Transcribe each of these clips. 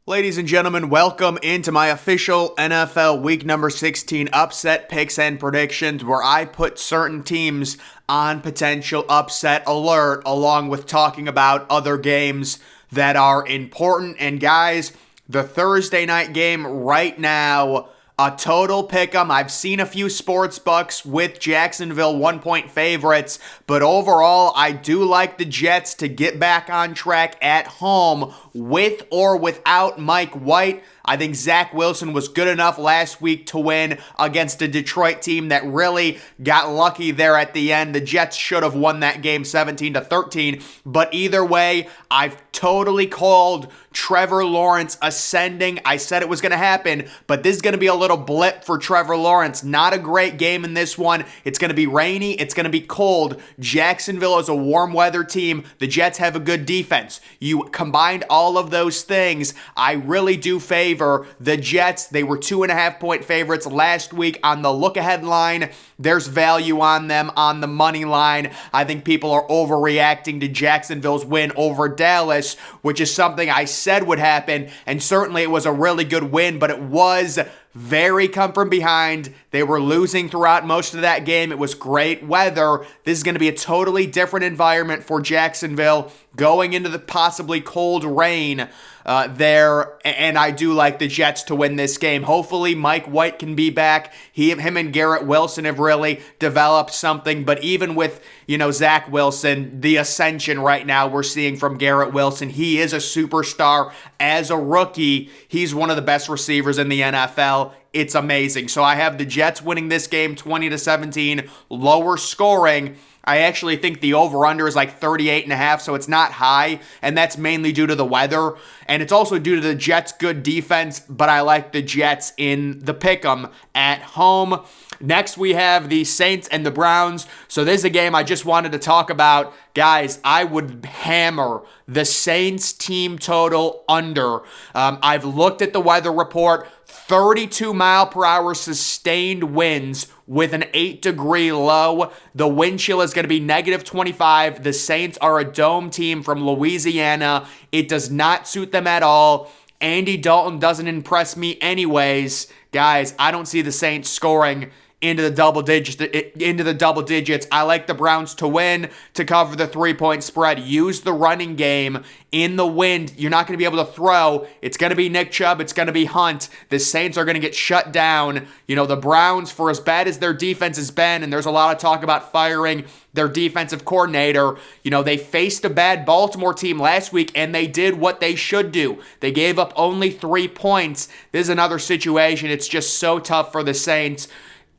Ladies and gentlemen, welcome into my official NFL Week number 16 upset picks and predictions, where I put certain teams on potential upset alert, along with talking about other games that are important. And guys, the Thursday night game right now, a total pick'em. I've seen a few sports books with Jacksonville 1-point favorites, but overall, I do like the Jets to get back on track at home with or without Mike White. I think Zach Wilson was good enough last week to win against a Detroit team that really got lucky there at the end. The Jets should have won that game 17-13, but either way, I've totally called Trevor Lawrence ascending. I said it was going to happen, but this is going to be a little blip for Trevor Lawrence. Not a great game in this one. It's going to be rainy. It's going to be cold. Jacksonville is a warm weather team. The Jets have a good defense. You combined all of those things, I really do favor the Jets. They were 2.5-point favorites last week on the look-ahead line. There's value on them on the money line. I think people are overreacting to Jacksonville's win over Dallas, which is something I said would happen, and certainly it was a really good win, but it was very come from behind. They were losing throughout most of that game. It was great weather. This is going to be a totally different environment for Jacksonville going into the possibly cold rain there, and I do like the Jets to win this game. Hopefully Mike White can be back. Him and Garrett Wilson have really developed something, but even with, Zach Wilson, the ascension right now we're seeing from Garrett Wilson, he is a superstar. As a rookie, he's one of the best receivers in the NFL. It's amazing. So I have the Jets winning this game 20-17, lower scoring. I actually think the over-under is like 38.5, so it's not high, and that's mainly due to the weather, and it's also due to the Jets' good defense, but I like the Jets in the pick'em at home. Next, we have the Saints and the Browns. So this is a game I just wanted to talk about. Guys, I would hammer the Saints team total under. I've looked at the weather report. 32 mile per hour sustained winds with an 8-degree low. The wind chill is going to be -25. The Saints are a dome team from Louisiana. It does not suit them at all. Andy Dalton doesn't impress me anyways. Guys, I don't see the Saints scoring into the double digits. I like the Browns to win, to cover the 3-point spread. Use the running game in the wind. You're not going to be able to throw. It's going to be Nick Chubb. It's going to be Hunt. The Saints are going to get shut down. The Browns, for as bad as their defense has been, and there's a lot of talk about firing their defensive coordinator, they faced a bad Baltimore team last week, and they did what they should do. They gave up only 3 points. This is another situation. It's just so tough for the Saints.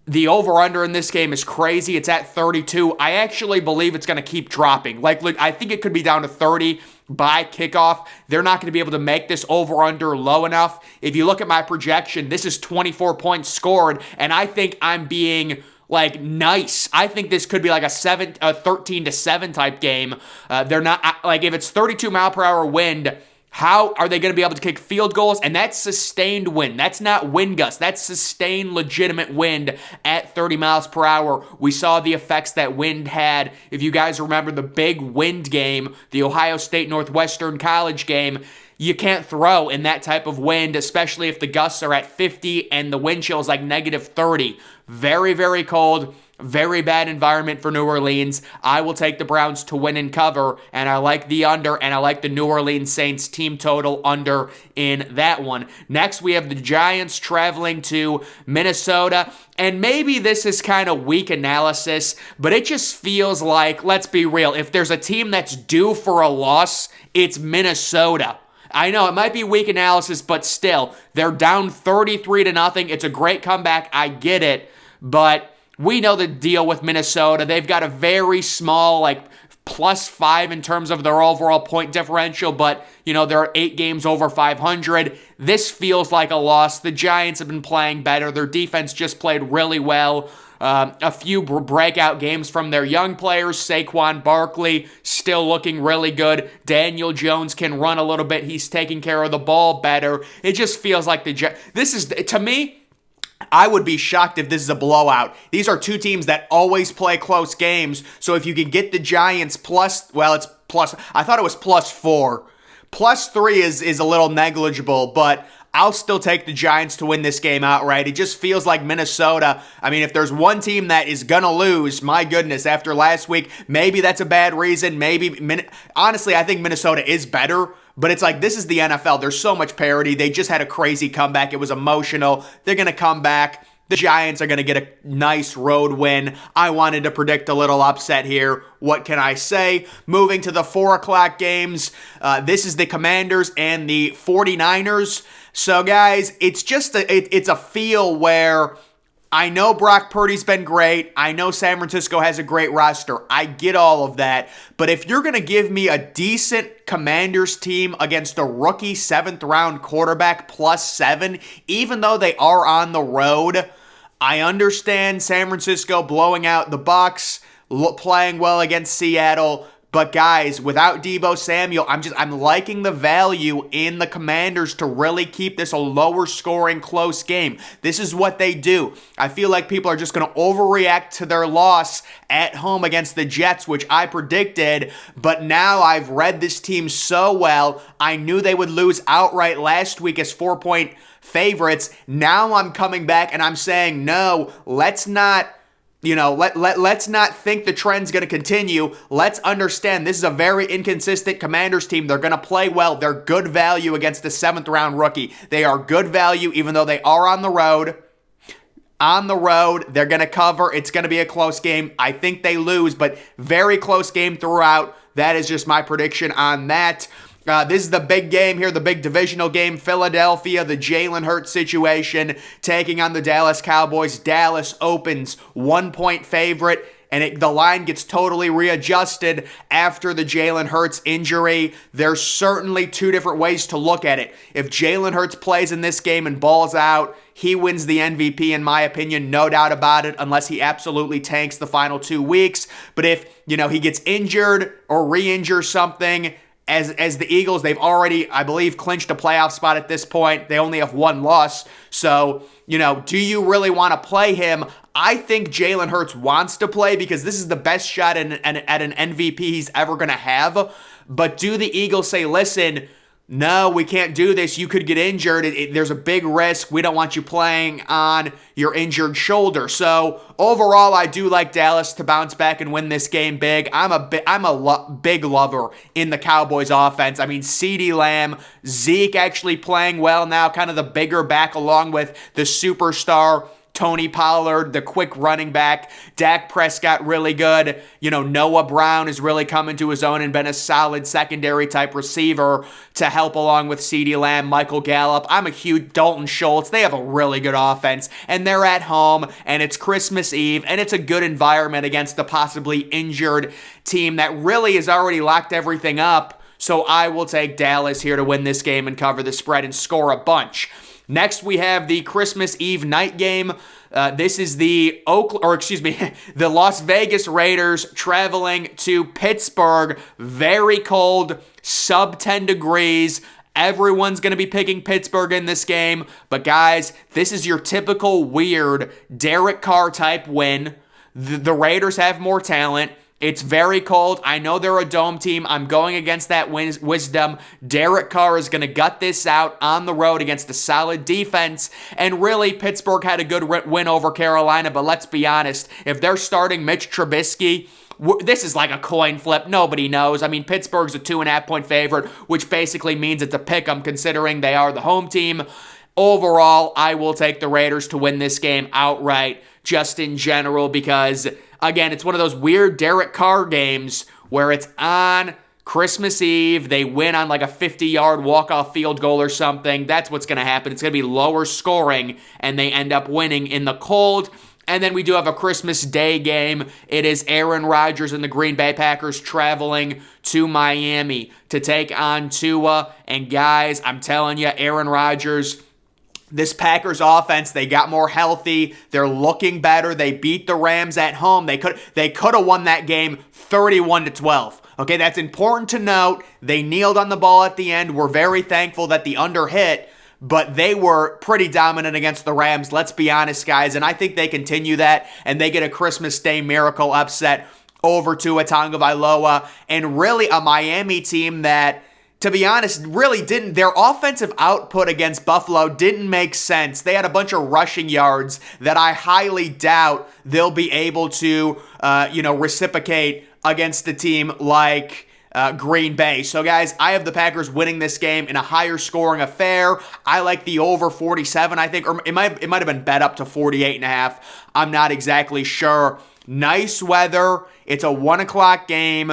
The over-under in this game is crazy. It's at 32. I actually believe it's going to keep dropping. I think it could be down to 30 by kickoff. They're not going to be able to make this over-under low enough. If you look at my projection, this is 24 points scored, and I think I'm being nice. I think this could be like a 13-7 type game. They're not, if it's 32 mile per hour wind, how are they going to be able to kick field goals? And that's sustained wind. That's not wind gusts. That's sustained legitimate wind at 30 miles per hour. We saw the effects that wind had. If you guys remember the big wind game, the Ohio State Northwestern College game, you can't throw in that type of wind, especially if the gusts are at 50 and the wind chill is like -30. Very, very cold. Very bad environment for New Orleans. I will take the Browns to win and cover, and I like the under, and I like the New Orleans Saints team total under in that one. Next, we have the Giants traveling to Minnesota, and maybe this is kind of weak analysis, but it just feels like, let's be real, if there's a team that's due for a loss, it's Minnesota. I know it might be weak analysis, but still, they're down 33-0. It's a great comeback. I get it, but we know the deal with Minnesota. They've got a very small, +5 in terms of their overall point differential, but, there are 8 games over 500. This feels like a loss. The Giants have been playing better. Their defense just played really well. A few breakout games from their young players. Saquon Barkley still looking really good. Daniel Jones can run a little bit. He's taking care of the ball better. It just feels like this is, to me, I would be shocked if this is a blowout. These are two teams that always play close games, so if you can get the Giants it's I thought it was +4. +3 is a little negligible, but I'll still take the Giants to win this game outright. It just feels like Minnesota. I mean, if there's one team that is going to lose, my goodness, after last week, maybe that's a bad reason. Honestly, I think Minnesota is better, but it's like this is the NFL. There's so much parity. They just had a crazy comeback. It was emotional. They're going to come back. The Giants are going to get a nice road win. I wanted to predict a little upset here. What can I say? Moving to the 4 o'clock games. This is the Commanders and the 49ers. So, guys, it's just it's a feel where I know Brock Purdy's been great. I know San Francisco has a great roster. I get all of that. But if you're going to give me a decent Commanders team against a rookie 7th-round quarterback +7, even though they are on the road, I understand San Francisco blowing out the Bucs, playing well against Seattle. But guys, without Deebo Samuel, I'm liking the value in the Commanders to really keep this a lower scoring close game. This is what they do. I feel like people are just going to overreact to their loss at home against the Jets, which I predicted, but now I've read this team so well. I knew they would lose outright last week as 4-point favorites. Now I'm coming back and I'm saying, no, let's not let's not think the trend's going to continue. Let's understand this is a very inconsistent Commanders team. They're going to play well. They're good value against a 7th-round rookie. They are good value even though they are on the road. On the road, they're going to cover. It's going to be a close game. I think they lose, but very close game throughout. That is just my prediction on that. This is the big game here, the big divisional game. Philadelphia, the Jalen Hurts situation, taking on the Dallas Cowboys. Dallas opens 1-point favorite, and the line gets totally readjusted after the Jalen Hurts injury. There's certainly 2 different ways to look at it. If Jalen Hurts plays in this game and balls out, he wins the MVP, in my opinion, no doubt about it, unless he absolutely tanks the final 2 weeks. But if, he gets injured or re-injures something, as the Eagles, they've already, I believe, clinched a playoff spot at this point. They only have 1 loss. So, do you really want to play him? I think Jalen Hurts wants to play because this is the best shot at an MVP he's ever going to have. But do the Eagles say, listen, no, we can't do this. You could get injured. There's a big risk. We don't want you playing on your injured shoulder. So overall, I do like Dallas to bounce back and win this game big. I'm a big lover in the Cowboys offense. I mean, CeeDee Lamb, Zeke actually playing well now, kind of the bigger back along with the superstar Tony Pollard, the quick running back. Dak Prescott, really good. Noah Brown is really coming to his own and been a solid secondary type receiver to help along with CeeDee Lamb, Michael Gallup. I'm a huge Dalton Schultz. They have a really good offense, and they're at home, and it's Christmas Eve, and it's a good environment against the possibly injured team that really has already locked everything up. So I will take Dallas here to win this game and cover the spread and score a bunch. Next, we have the Christmas Eve night game. This is the the Las Vegas Raiders traveling to Pittsburgh. Very cold, sub 10 degrees. Everyone's going to be picking Pittsburgh in this game. But guys, this is your typical weird Derek Carr type win. The Raiders have more talent. It's very cold. I know they're a dome team. I'm going against that wisdom. Derek Carr is going to gut this out on the road against a solid defense. And really, Pittsburgh had a good win over Carolina. But let's be honest, if they're starting Mitch Trubisky, this is like a coin flip. Nobody knows. I mean, Pittsburgh's a 2.5-point favorite, which basically means it's a pick 'em considering they are the home team. Overall, I will take the Raiders to win this game outright, just in general, because again, it's one of those weird Derek Carr games where it's on Christmas Eve. They win on like a 50-yard walk-off field goal or something. That's what's going to happen. It's going to be lower scoring, and they end up winning in the cold. And then we do have a Christmas Day game. It is Aaron Rodgers and the Green Bay Packers traveling to Miami to take on Tua. And guys, I'm telling you, Aaron Rodgers, this Packers offense, they got more healthy. They're looking better. They beat the Rams at home. They could have won that game 31-12. Okay, that's important to note. They kneeled on the ball at the end. We're very thankful that the under hit, but they were pretty dominant against the Rams. Let's be honest, guys, and I think they continue that, and they get a Christmas Day miracle upset over Tua Tagovailoa, and really a Miami team that, to be honest, really didn't. Their offensive output against Buffalo didn't make sense. They had a bunch of rushing yards that I highly doubt they'll be able to, reciprocate against a team like Green Bay. So, guys, I have the Packers winning this game in a higher scoring affair. I like the over 47, I think, or it might have been bet up to 48.5. I'm not exactly sure. Nice weather. It's a 1 o'clock game.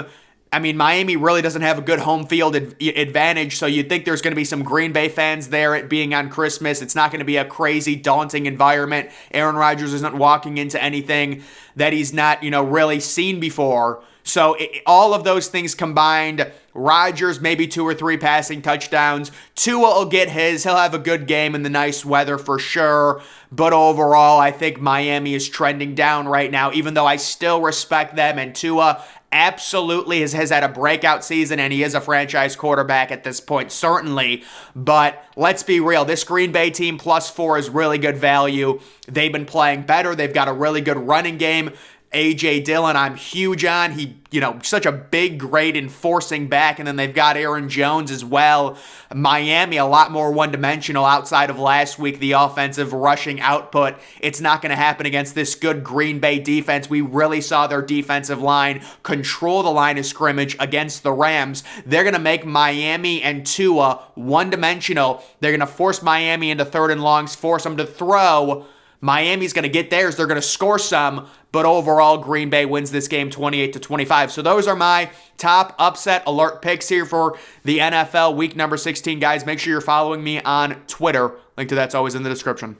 I mean, Miami really doesn't have a good home field advantage, so you'd think there's going to be some Green Bay fans there, it being on Christmas. It's not going to be a crazy, daunting environment. Aaron Rodgers isn't walking into anything that he's not, really seen before. So all of those things combined, Rodgers maybe 2 or 3 passing touchdowns. Tua will get his. He'll have a good game in the nice weather for sure. But overall, I think Miami is trending down right now, even though I still respect them. And Tua absolutely has had a breakout season, and he is a franchise quarterback at this point, certainly. But let's be real. This Green Bay team +4 is really good value. They've been playing better. They've got a really good running game. A.J. Dillon, I'm huge on. He, such a big, great enforcing back. And then they've got Aaron Jones as well. Miami, a lot more one-dimensional outside of last week, the offensive rushing output. It's not going to happen against this good Green Bay defense. We really saw their defensive line control the line of scrimmage against the Rams. They're going to make Miami and Tua one-dimensional. They're going to force Miami into 3rd and longs, force them to throw. Miami's going to get theirs. They're going to score some, but overall, Green Bay wins this game 28-25. So those are my top upset alert picks here for the NFL week number 16. Guys, make sure you're following me on Twitter. Link to that's always in the description.